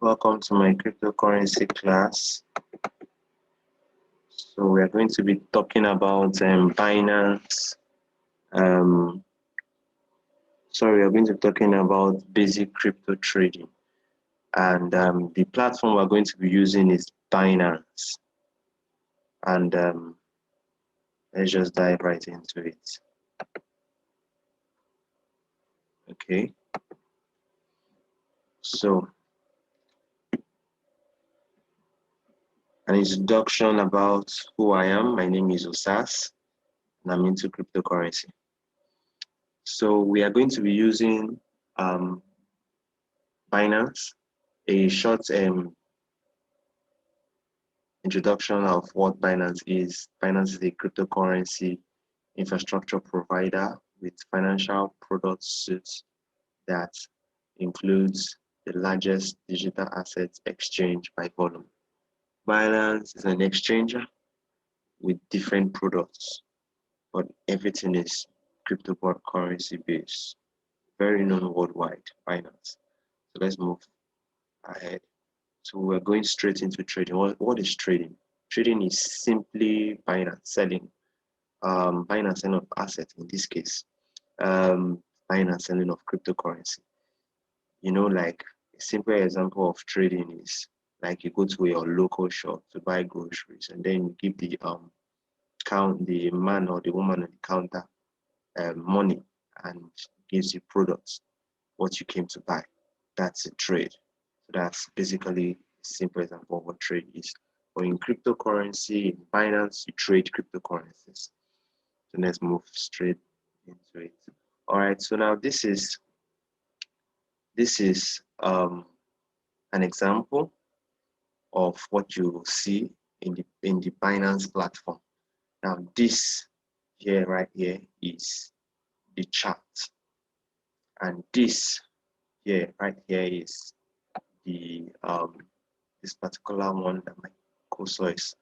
Welcome to my cryptocurrency class. So we are going to be talking about Binance. We are going to be talking about basic crypto trading, and the platform we're going to be using is Binance. And let's just dive right into it. Okay. So an introduction about who I am. My name is Osas, and I'm into cryptocurrency. So we are going to be using Binance. A short introduction of what Binance is. Binance is a cryptocurrency infrastructure provider with financial product suite that includes the largest digital assets exchange by volume. Binance is an exchanger with different products, but everything is cryptocurrency based. Very known worldwide, Binance. So let's move ahead. So we're going straight into trading. What is trading? Trading is simply buying and selling. Buying and selling of assets in this case. Buying and selling of cryptocurrency. Like a simple example of trading is like you go to your local shop to buy groceries, and then you give the man or the woman on the counter money, and gives you products, what you came to buy. That's a trade. So that's basically a simple example of what trade is. But in cryptocurrency, in Binance, you trade cryptocurrencies. So let's move straight into it. All right. So now this is an example of what you will see in the Binance platform. Now this here right here is the chart, and this here right here is the this particular one that my cursor is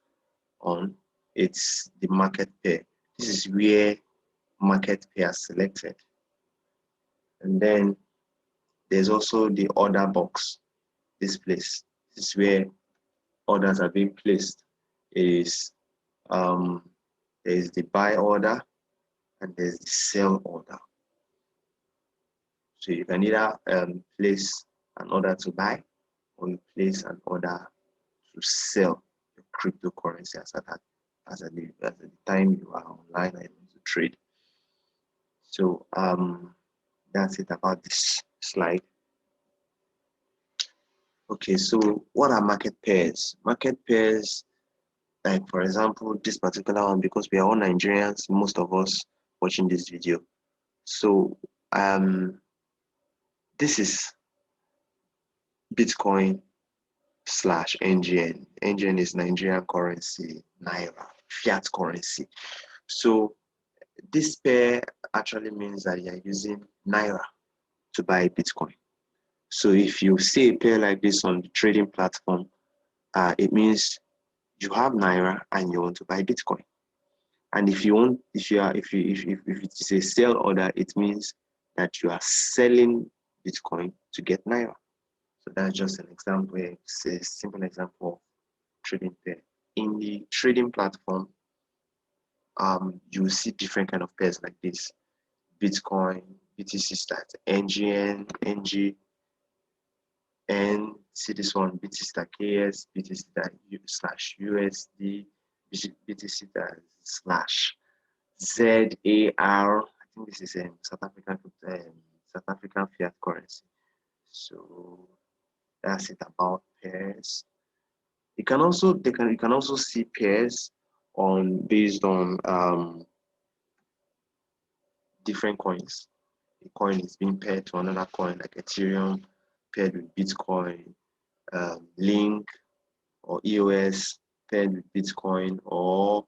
on. It's the market pair. This is where market pair is selected, and then there's also the order box. This place, this is where orders are being placed. Is there's the buy order and there's the sell order. So you can either place an order to buy, or you place an order to sell your cryptocurrency at the time you are online and want to trade. So that's it about this slide. Okay, so what are market pairs? Market pairs, like for example, this particular one, because we are all Nigerians, most of us watching this video. So this is Bitcoin slash NGN. NGN is Nigerian currency, Naira, fiat currency. So this pair actually means that you are using Naira to buy Bitcoin. So if you see a pair like this on the trading platform, it means you have Naira and you want to buy Bitcoin. And if it is a sell order, it means that you are selling Bitcoin to get Naira. So that's just an example. It's a simple example of trading pair. In the trading platform, you will see different kind of pairs like this: Bitcoin, BTC stat, NGN, NG, and see this one, BTC stat KS, BTC stat slash USD, BTC stat slash ZAR. I think this is a South African fiat currency. So that's it about pairs. You can also see pairs based on different coins. A coin is being paired to another coin, like Ethereum paired with Bitcoin, Link or EOS paired with Bitcoin, or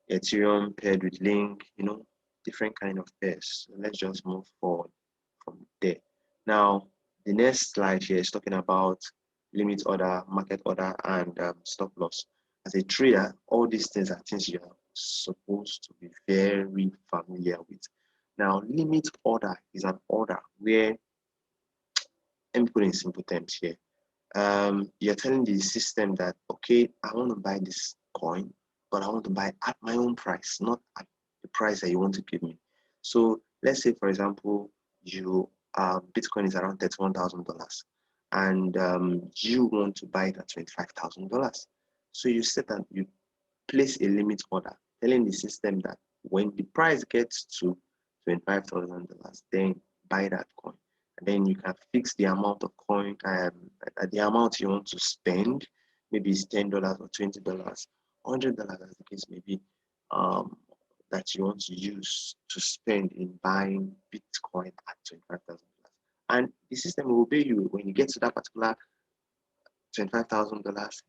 Ethereum paired with Link. Different kind of pairs. So let's just move forward from there. Now, the next slide here is talking about limit order, market order, and stop loss. As a trader, all these things are things you are supposed to be very familiar with. Now, limit order is an order where, let me put it in simple terms here. you're telling the system that, okay, I want to buy this coin, but I want to buy at my own price, not at the price that you want to give me. So let's say, for example, you Bitcoin is around $31,000, and you want to buy it at $25,000. So you set that you place a limit order, telling the system that when the price gets to $25,000, then buy that coin. And then you can fix the amount of coin, the amount you want to spend. Maybe it's $10 or $20, $100, as the case may be, that you want to use to spend in buying Bitcoin at $25,000. And the system will obey you when you get to that particular $25,000.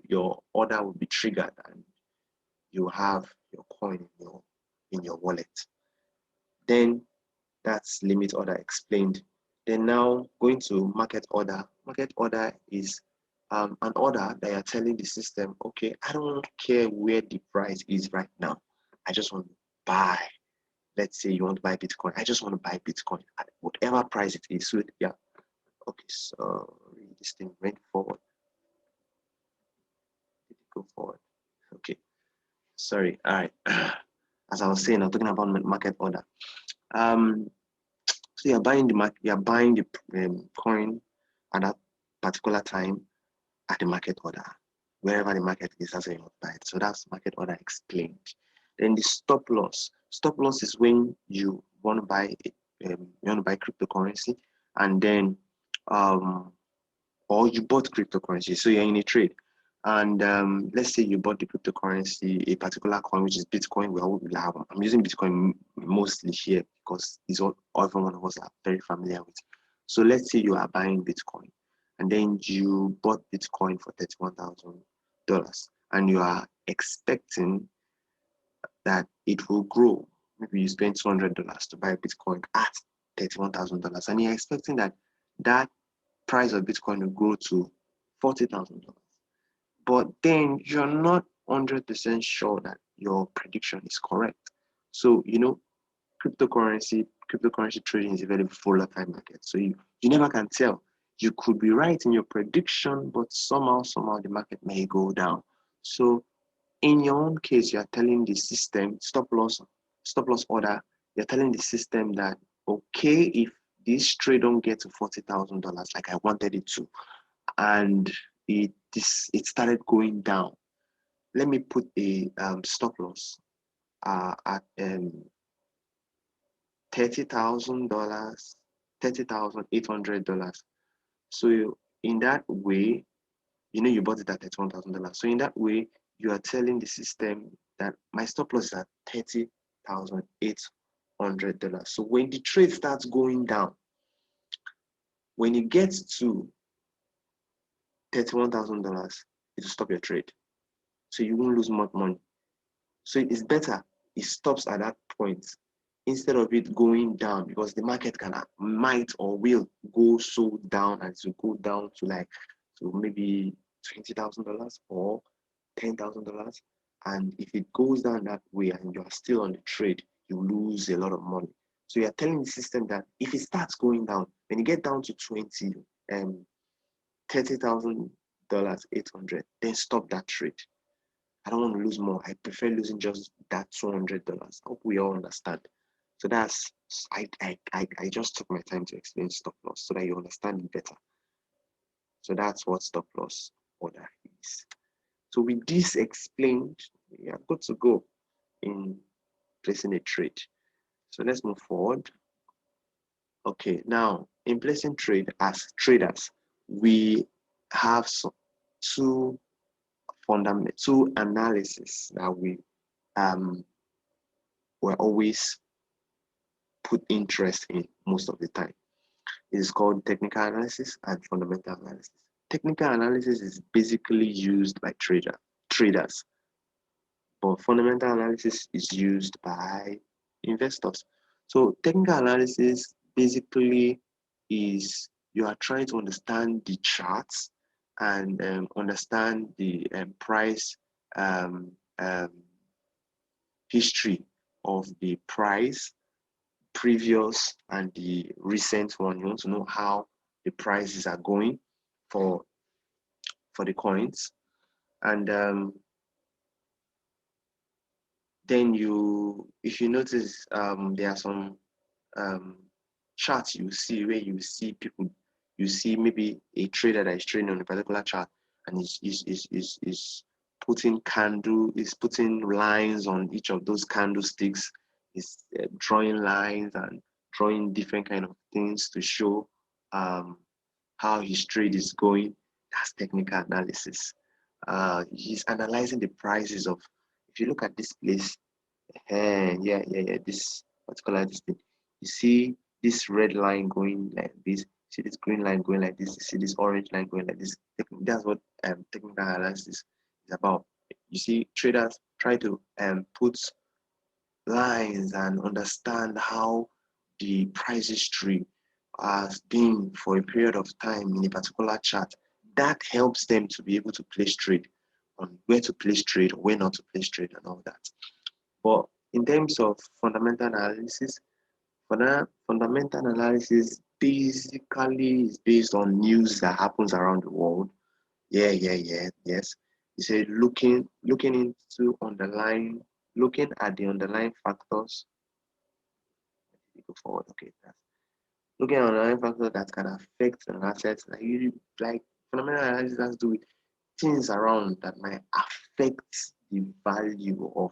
Your order will be triggered, and you have your coin in your wallet. Then that's limit order explained. Then now going to market order. Market order is an order that you're telling the system, okay, I don't care where the price is right now. I just want to buy. Let's say you want to buy Bitcoin. I just want to buy Bitcoin at whatever price it is. So yeah, okay, so this thing went forward. Did it go forward? Okay, sorry. All right. As I was saying, I'm talking about market order. So you're buying the coin at that particular time at the market order, wherever the market is, that's where you buy it. So that's market order explained. Then the stop loss. Stop loss is when you want to buy cryptocurrency, and then or you bought cryptocurrency, so you're in a trade. And let's say you bought the cryptocurrency, a particular coin, which is Bitcoin. I'm using Bitcoin mostly here because it's all every one of us are very familiar with. So let's say you are buying Bitcoin, and then you bought Bitcoin for $31,000, and you are expecting that it will grow. Maybe you spend $200 to buy Bitcoin at $31,000, and you're expecting that price of Bitcoin will grow to $40,000. But then you're not 100% sure that your prediction is correct. So, cryptocurrency trading is a very volatile market. So you never can tell. You could be right in your prediction, but somehow the market may go down. So in your own case, you're telling the system, stop loss order, you're telling the system that, okay, if this trade don't get to $40,000 like I wanted it to, and it started going down, let me put a stop loss at $30,000, $30,800. So in that way, you bought it at $31,000. So in that way, you are telling the system that my stop loss is at $30,800. So when the trade starts going down, when it gets to $31,000, it will stop your trade. So you won't lose much money. So it's better it stops at that point instead of it going down, because the market might or will go so down, and to go down to maybe $20,000 or $10,000. And if it goes down that way and you are still on the trade, you lose a lot of money. So you're telling the system that if it starts going down, when you get down to $30,800, then stop that trade. I don't want to lose more. I prefer losing just that $200. I hope we all understand. So that's I just took my time to explain stop loss so that you understand it better. So that's what stop loss order is. So with this explained, we are good to go in placing a trade. So let's move forward. Okay, now in placing trade as traders, we have two analysis that we were always put interest in most of the time. It is called technical analysis and fundamental analysis. Technical analysis is basically used by traders, but fundamental analysis is used by investors. So technical analysis basically is you are trying to understand the charts and understand the price history of the price, previous and the recent one. You want to know how the prices are going for the coins. And then if you notice, there are some charts you see where you see people, you see maybe a trader that is trading on a particular chart and is putting lines on each of those candlesticks, is drawing lines and drawing different kind of things to show how his trade is going. That's technical analysis. He's analyzing the prices of, if you look at this place, this particular this thing, you see this red line going like this, you see this green line going like this, you see this orange line going like this. That's what technical analysis is about. You see, traders try to put lines and understand how the price history has been for a period of time in a particular chart. That helps them to be able to place trade, on where to place trade, where not to place trade, and all that. But in terms of fundamental analysis, fundamental analysis basically is based on news that happens around the world. Yes. You say looking into underlying, looking at the underlying factors. Go forward. Okay, that's looking at underlying factors that can affect an asset. Like fundamental analysis has to do with things around that might affect the value of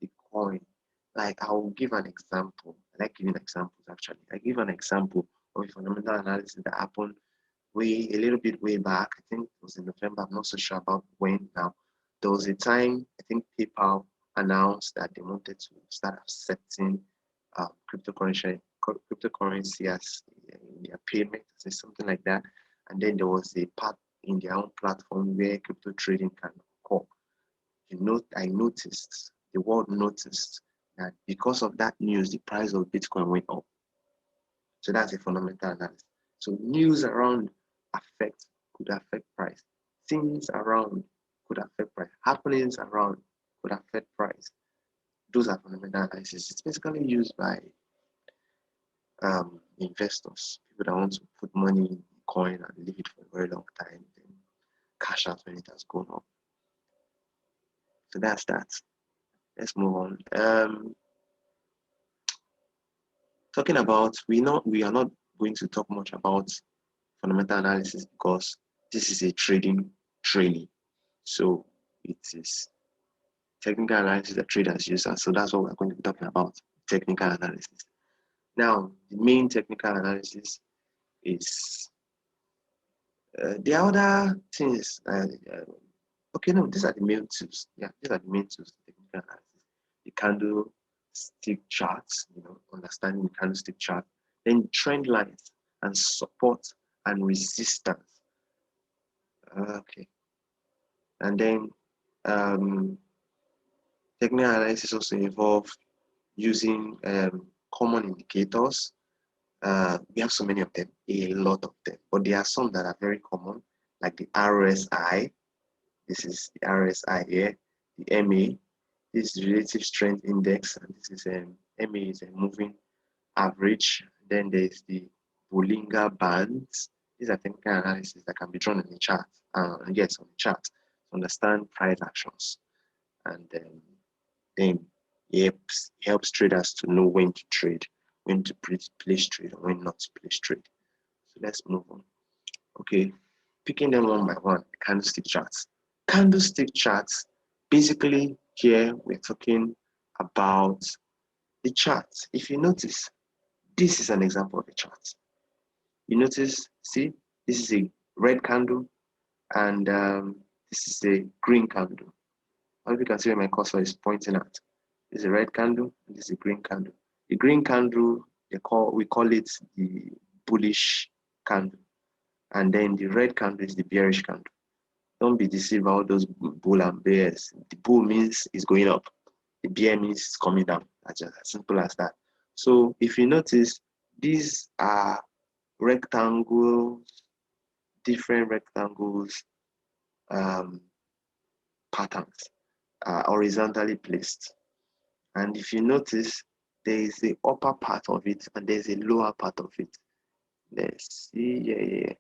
the coin. Like, I will give an example. I like giving examples actually. I give an example of a fundamental analysis that happened a little bit way back. I think it was in November. I'm not so sure about when now. There was a time, I think PayPal announced that they wanted to start accepting cryptocurrency as their payment, something like that. And then there was a part in their own platform where crypto trading can occur. I noticed, the world noticed that because of that news, the price of Bitcoin went up. So that's a fundamental analysis. So news around could affect price. Things around could affect price. Happenings around could affect price. Those are fundamental analysis. It's basically used by investors, people that want to put money in coin and leave it for a very long time, then cash out when it has gone up. So that's that. Let's move on. Talking about, we are not going to talk much about fundamental analysis because this is a trading training. So it is technical analysis that traders use, and so that's what we're going to be talking about, technical analysis. Now, the main technical analysis is the other things. Okay, no, these are the main tools. Yeah, these are the main tools, technical analysis. The candlestick charts, understanding the candlestick chart, then trend lines and support and resistance. Okay. And then technical analysis also involves using common indicators. We have so many of them, a lot of them, but there are some that are very common, like the RSI. This is the RSI here, the MA. This is relative strength index, and this is MA is a moving average. Then there's the Bollinger Bands. These are technical analysis that can be drawn in the chart, on the chart to understand price actions, and then it helps traders to know when to trade, when to place trade, or when not to place trade. So let's move on. Okay, picking them one by one. Candlestick charts. Candlestick charts. Basically, here we're talking about the chart. If you notice, this is an example of a chart. You notice, see, this is a red candle, and this is a green candle. I hope you can see where my cursor is pointing at. This is a red candle, and this is a green candle. The green candle, we call it the bullish candle, and then the red candle is the bearish candle. Don't be deceived by all those bull and bears. The bull means it's going up. The bear means it's coming down. That's just as simple as that. So if you notice, these are rectangles, different rectangles patterns horizontally placed. And if you notice, there is the upper part of it and there's a lower part of it. Let's see, yeah.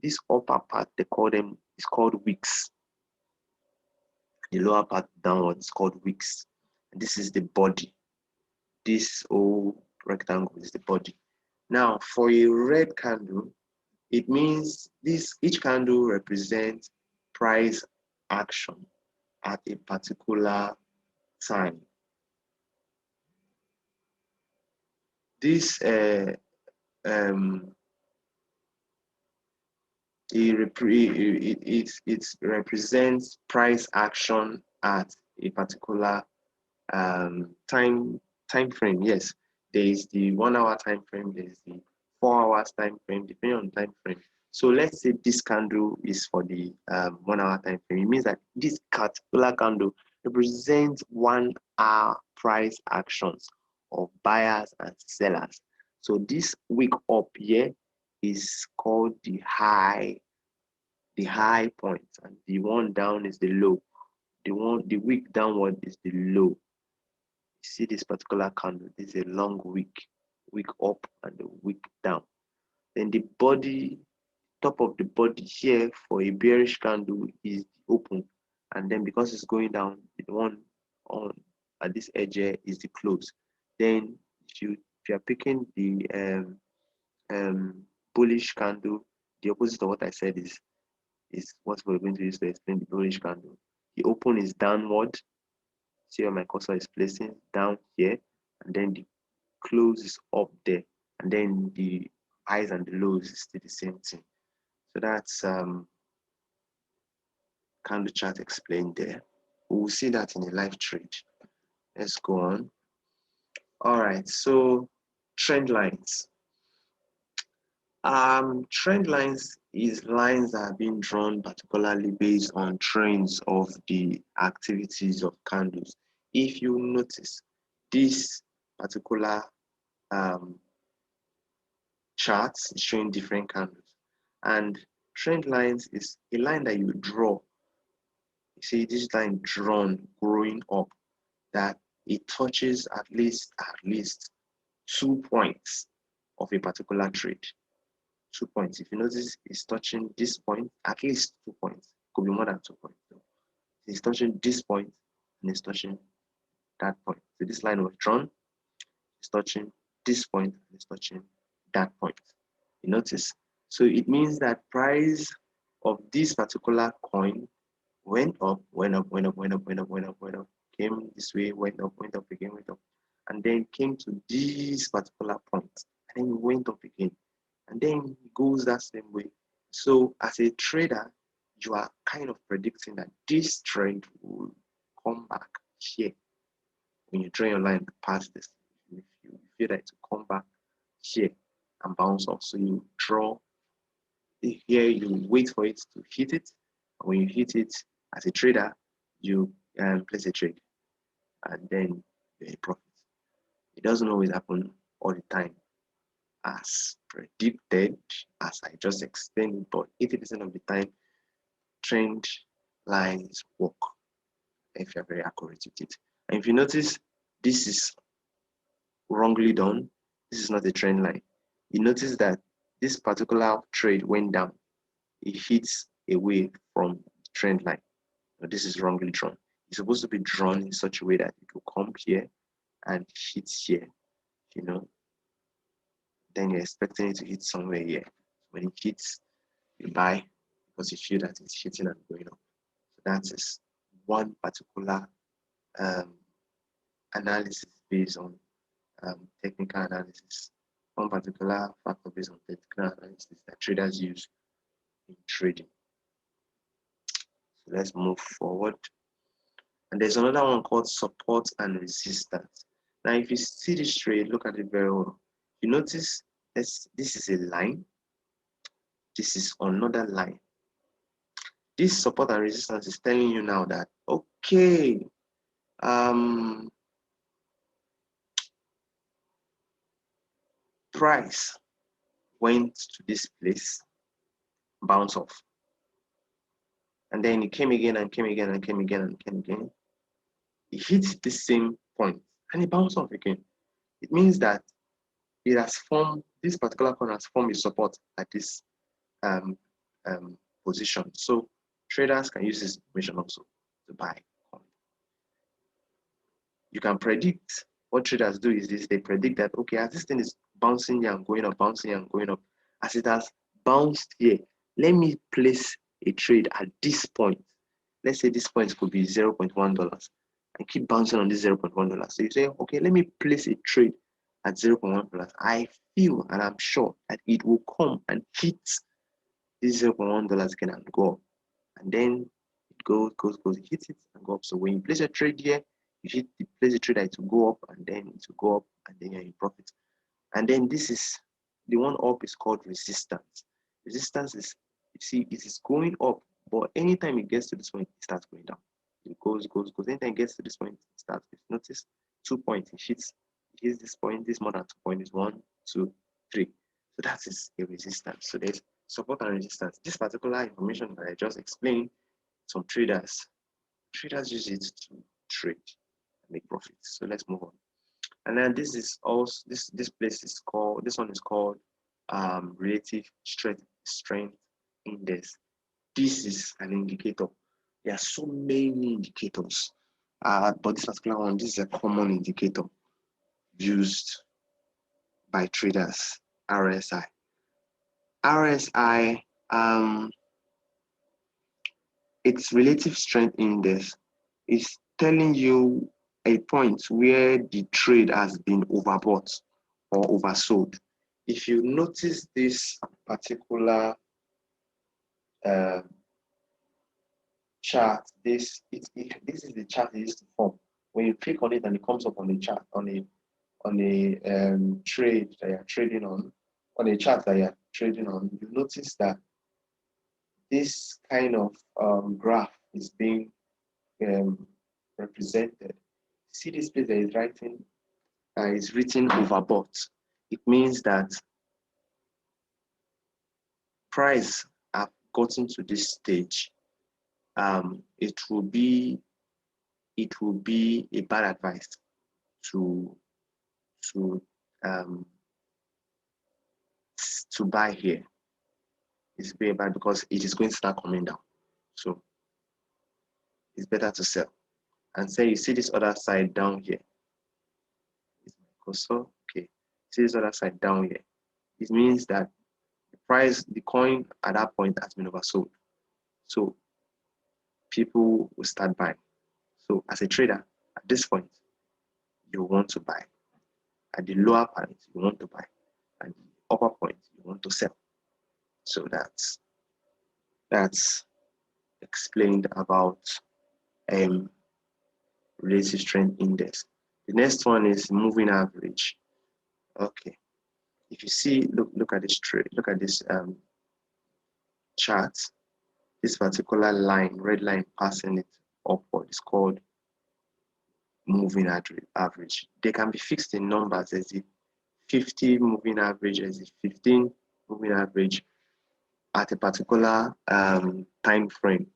this upper part, they call them, it's called wicks. The lower part downward is called wicks. And this is the body. This whole rectangle is the body. Now, for a red candle, it means each candle represents price action at a particular time. This um, it represents price action at a particular time frame. Yes, there is the 1 hour time frame, there is the 4 hours time frame, depending on time frame. So let's say this candle is for the 1 hour time frame. It means that this particular candle represents 1 hour price actions of buyers and sellers. So this wick up here is called the high point, and the one down is the low. The wick downward is the low. See this particular candle, this is a long wick up and the wick down. Then the body, top of the body here for a bearish candle is the open, and then because it's going down, the one on at this edge here is the close. Then if you are picking the bullish candle, the opposite of what I said is what we're going to use to explain the bullish candle. The open is downward. See where my cursor is placing, down here, and then the close is up there, and then the highs and the lows is still the same thing. So that's candle chart explained there. We'll see that in a live trade. Let's go on. All right, so trend lines. Trend lines is lines that are being drawn particularly based on trends of the activities of candles. If you notice, this particular charts is showing different candles, and trend lines is a line that you draw. You see this line drawn growing up, that it touches at least 2 points of a particular trade. 2 points. If you notice, it's touching this point, at least 2 points. Could be more than 2 points. So it's touching this point and it's touching that point. So this line was drawn, it's touching this point and it's touching that point. You notice? So it means that price of this particular coin went up, went up, went up, went up, went up, went up, went up, came this way, went up again, went up, and then came to this particular point, and then went up again, and then it goes that same way. So as a trader, you are kind of predicting that this trend will come back here. When you draw your line past this, if you feel that it will come back here and bounce off, so you draw here, you wait for it to hit it. When you hit it as a trader, you place a trade, and then you're a profit. It doesn't always happen all the time as predicted, as I just explained, but 80% of the time, trend lines work if you're very accurate with it. And if you notice, this is wrongly done. This is not a trend line. You notice that this particular trade went down. It hits away from the trend line. Now, this is wrongly drawn. It's supposed to be drawn in such a way that it will come here and hit here, you know. Then you're expecting it to hit somewhere here. When it hits, you buy because you feel that it's hitting and going up. So that is one particular analysis based on technical analysis. One particular factor based on technical analysis that traders use in trading. So let's move forward. And there's another one called support and resistance. Now, if you see this trade, look at it very well. You notice this is a line. This is another line. This support and resistance is telling you now that, okay, price went to this place, bounce off. And then it came again and came again and came again and came again. It hits the same point and it bounced off again. It means that it has formed, this particular coin has formed a support at this position. So traders can use this information also to buy. You can predict. What traders do is this: they predict that, okay, as this thing is bouncing here and going up, bouncing here and going up, as it has bounced here, let me place a trade at this point. Let's say this point could be $0.1 and keep bouncing on this $0.1. So you say, okay, let me place a trade at $0.1. I feel and I'm sure that it will come and hit this $0.1 again and go up. And then it goes, it hits it and go up. So when you place a trade here, you place a trade that it will go up and then it will go up and then you're in profit. And then this is the one up is called resistance. Resistance is, you see, it is going up, but anytime it gets to this point, it starts going down. It goes. Anytime it gets to this point, it starts. Notice 2 points. It hits this point. This more than 2 points is 1, 2, 3. So that is a resistance. So there's support and resistance. This particular information that I just explained, some traders use it to trade and make profits. So let's move on. And then this is also this one is called relative strength index. This is an indicator. There are so many indicators, but this particular one, this is a common indicator used by traders. RSI. Its relative strength index is telling you a point where the trade has been overbought or oversold. If you notice this particular chart, this is the chart it used to form. When you click on it and it comes up on the chart, on a trade that you're trading on a chart that you're trading on, you notice that this kind of graph is being represented. See this place that is written overbought. It means that price have gotten to this stage. It will be a bad advice to buy here. It's very bad because it is going to start coming down. So it's better to sell. And say you see this other side down here. So okay, see this other side down here. It means that the coin at that point has been oversold. So people will start buying. So as a trader, at this point, you want to buy. At the lower point, you want to buy. At the upper point, you want to sell. So that's explained about relative strength index. The next one is moving average. Okay. If you see, look at this trade, look at this chart. This particular line, red line passing it upward, is called moving average. They can be fixed in numbers as the 50 moving average, as the 15 moving average at a particular time frame.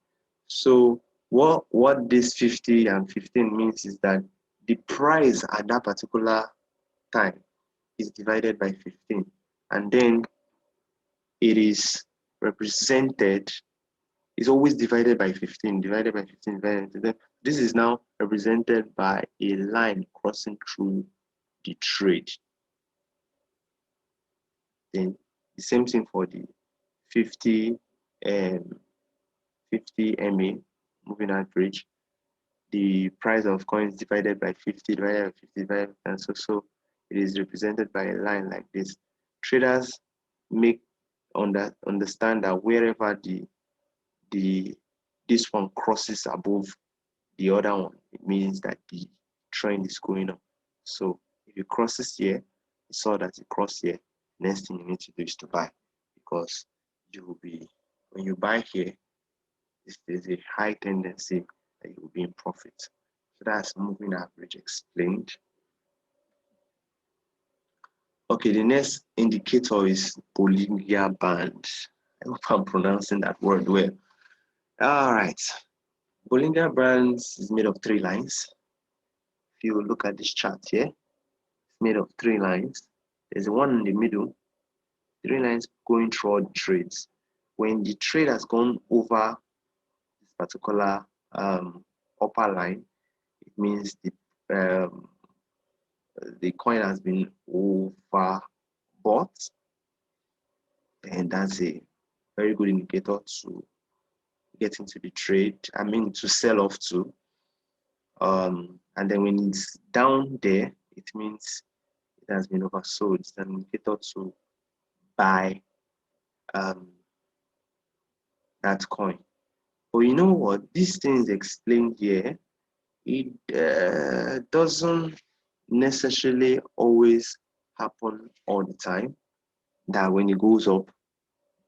So what this 50 and 15 means is that the price at that particular time is divided by 15, and then it is represented, is always divided by 15, divided by 15, divided by 15. This is now represented by a line crossing through the trade. Then the same thing for the 50 MA moving average. The price of coins divided by 50, divided by 50, divided by, and so it is represented by a line like this. Traders understand that wherever this one crosses above the other one, it means that the trend is going up. So if it crosses here, you saw that it crossed here. Next thing you need to do is to buy, because when you buy here, there's a high tendency that you will be in profit. So that's moving average explained. Okay, the next indicator is Bollinger Bands. I hope I'm pronouncing that word well. All right. Bollinger Bands is made of 3 lines. If you look at this chart here, it's made of 3 lines. There's one in the middle, 3 lines going through all the trades. when the trade has gone over this particular upper line, it means the coin has been overbought, and that's a very good indicator to get into the trade. I mean, to sell off to. And then when it's down there, it means it has been oversold. It's an indicator to buy that coin. But you know what? These things explained here, it doesn't necessarily always happen all the time. That when it goes up,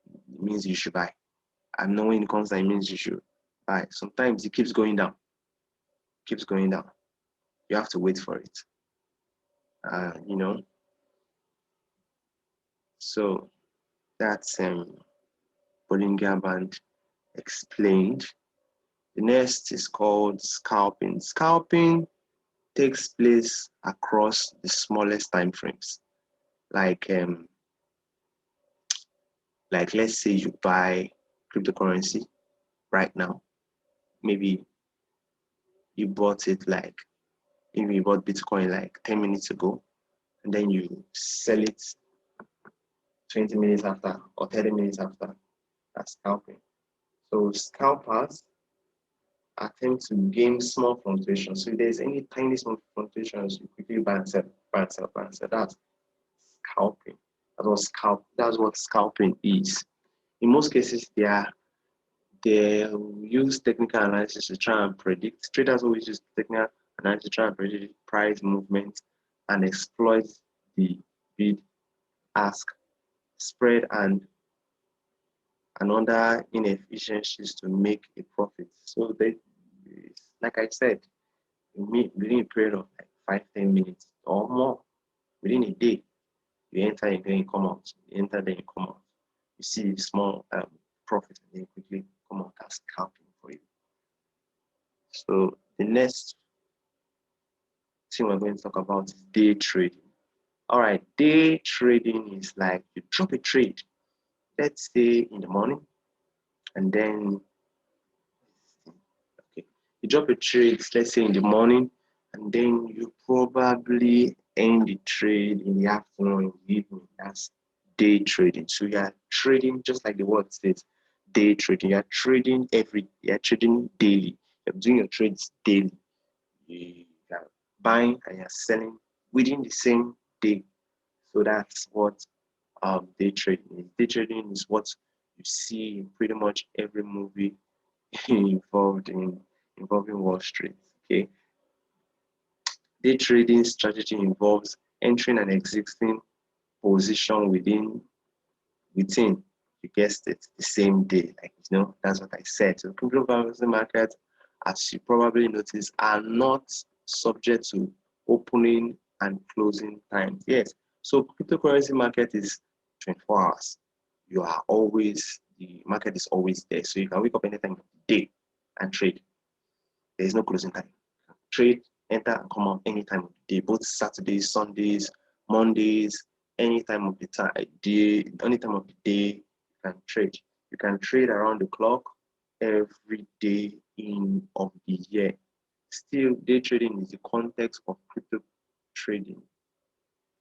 it means you should buy. And not when it comes down, it means you should buy. Sometimes it keeps going down. Keeps going down. You have to wait for it. You know. So that's Bollinger Band explained. The next is called scalping. Scalping takes place across the smallest time frames. Like let's say you buy cryptocurrency right now. Maybe you bought it maybe you bought Bitcoin like 10 minutes ago, and then you sell it 20 minutes after or 30 minutes after. That's scalping. So scalpers attempt to gain small fluctuations. So if there's any tiny small fluctuations, you quickly buy and sell, buy and sell, buy and sell. That's scalping. That's what scalping is. In most cases, they use technical analysis to try and predict. Traders always use technical analysis to try and predict price movement and exploit the bid ask spread and other inefficiencies to make a profit. So like I said, within a period of like 5-10 minutes or more, within a day, you enter and then you come out. You enter, then you come out. You see a small profit and then quickly come out. That's scalping for you. So the next thing we're going to talk about is day trading. All right, day trading is like you drop a trade, let's say in the morning, and then you drop a trade, let's say in the morning, and then you probably end the trade in the afternoon or in the evening. That's day trading. So you are trading just like the word says, day trading. You're trading daily. You're doing your trades daily. You are buying and you're selling within the same day. So that's what day trading is. Day trading is what you see in pretty much every movie involving Wall Street. Okay. Day trading strategy involves entering and exiting position within, you guessed it, the same day. That's what I said. So cryptocurrency markets, as you probably noticed, are not subject to opening and closing times. Yes. So cryptocurrency market is 24 hours. The market is always there. So you can wake up anytime of the day and trade. There is no closing time. Trade, enter and come out any time of the day, both Saturdays, Sundays, Mondays, any time of the day you can trade. You can trade around the clock every day of the year. Still, day trading is the context of crypto trading.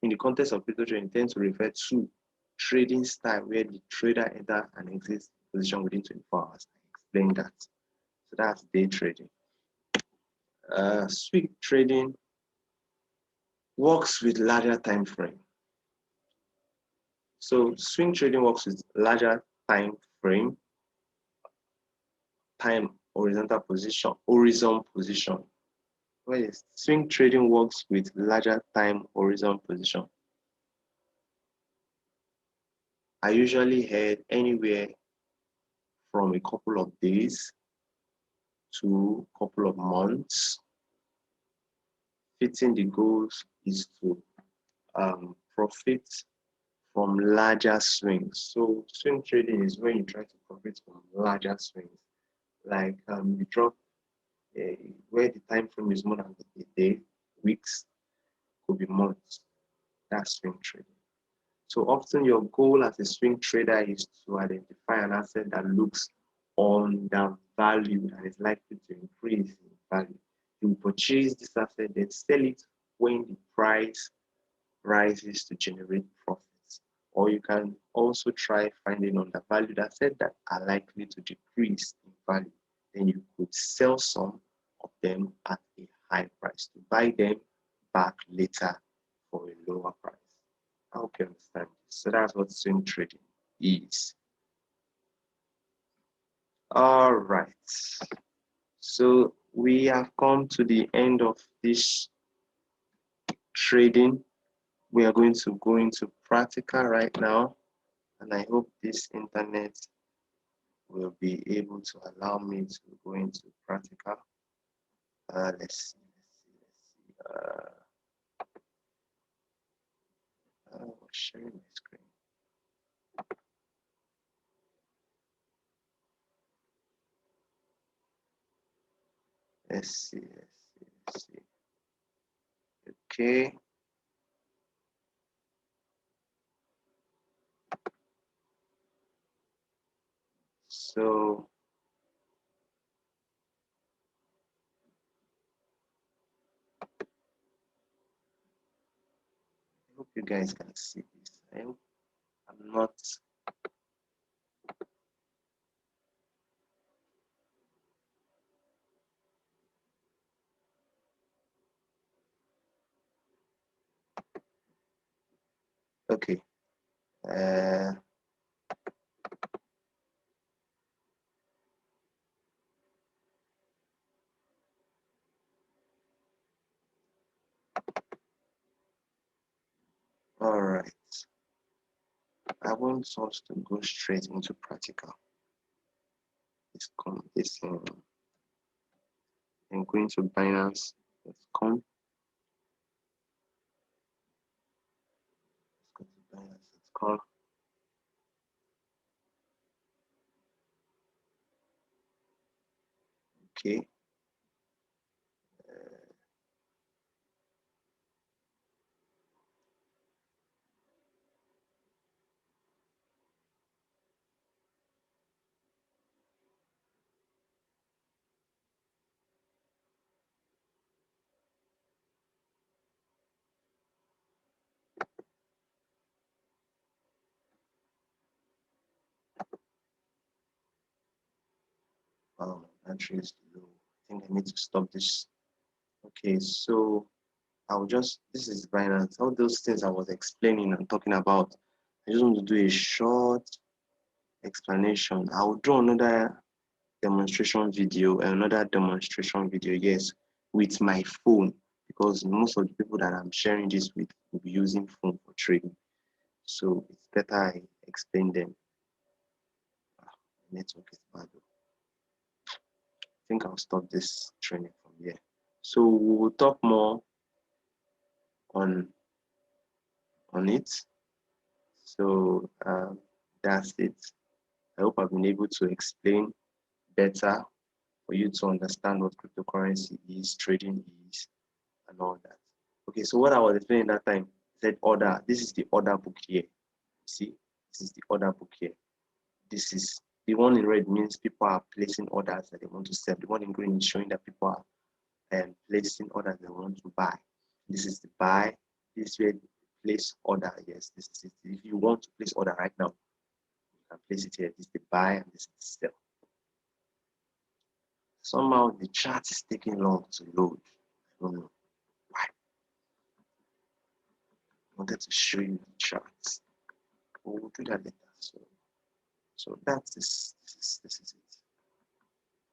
In the context of crypto trading, tends to refer to trading style where the trader enters and exits position within 24 hours. I explained that. So that's day trading. Swing trading works with larger time frame. So swing trading works with larger time frame, horizon position. Well, swing trading works with larger time horizon position. I usually head anywhere from a couple of days to a couple of months. Fitting the goals is to profit from larger swings. So swing trading is when you try to profit from larger swings. Like you drop where the time frame is more than a day, weeks, could be months. That's swing trading. So often your goal as a swing trader is to identify an asset that looks undervalued and is likely to increase in value. You purchase this asset, then sell it when the price rises to generate profits. Or you can also try finding undervalued assets that are likely to decrease in value. Then you could sell some of them at a high price to buy them back later for a lower price. I hope you understand this. So that's what swing trading is. All right. So we have come to the end of this trading. We are going to go into practical right now, and I hope this internet will be able to allow me to go into practical. Let's see. Sharing my screen. Let's see. Okay. So I hope you guys can see this. I hope I'm not. Okay. All right. I want us to go straight into practical. I'm going to Binance.com. Let's go to Binance.com. Okay. Battery is low. I think I need to stop this. Okay, so this is Binance. All those things I was explaining and talking about, I just want to do a short explanation. I'll draw another demonstration video, yes, with my phone, because most of the people that I'm sharing this with will be using phone for trading. So it's better I explain them. Network is bad. I think I'll stop this training from here. So we will talk more on it. So that's it. I hope I've been able to explain better for you to understand what cryptocurrency is, trading is, and all that. Okay, so what I was explaining that time, said order. This is the order book here. See, this is the order book here. This is the one in red means people are placing orders that they want to sell. The one in green is showing that people are placing orders they want to buy. This is the buy. This is where place order. Yes, this is it. If you want to place order right now, you can place it here. This is the buy and this is the sell. Somehow the chart is taking long to load. I don't know why. I wanted to show you the charts. We'll do that later. So that's this is it.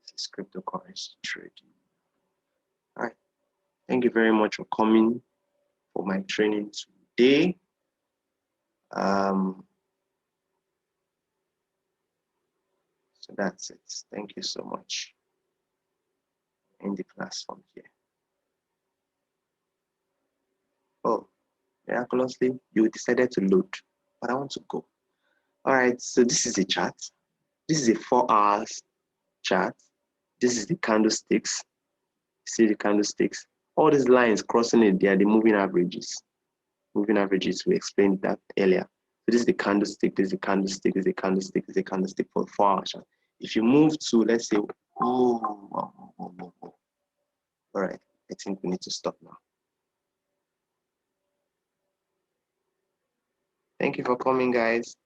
This is cryptocurrency trading. All right. Thank you very much for coming for my training today. So that's it. Thank you so much. In the class from here. Oh, miraculously, you decided to load, but I want to go. All right, so this is a chart. This is a 4 hours chart. This is the candlesticks. See the candlesticks? All these lines crossing it, they are the moving averages. Moving averages, we explained that earlier. this is the candlestick, this is a candlestick, this is a candlestick, this is a candlestick for 4 hours. If you move to, let's say, all right, I think we need to stop now. Thank you for coming, guys.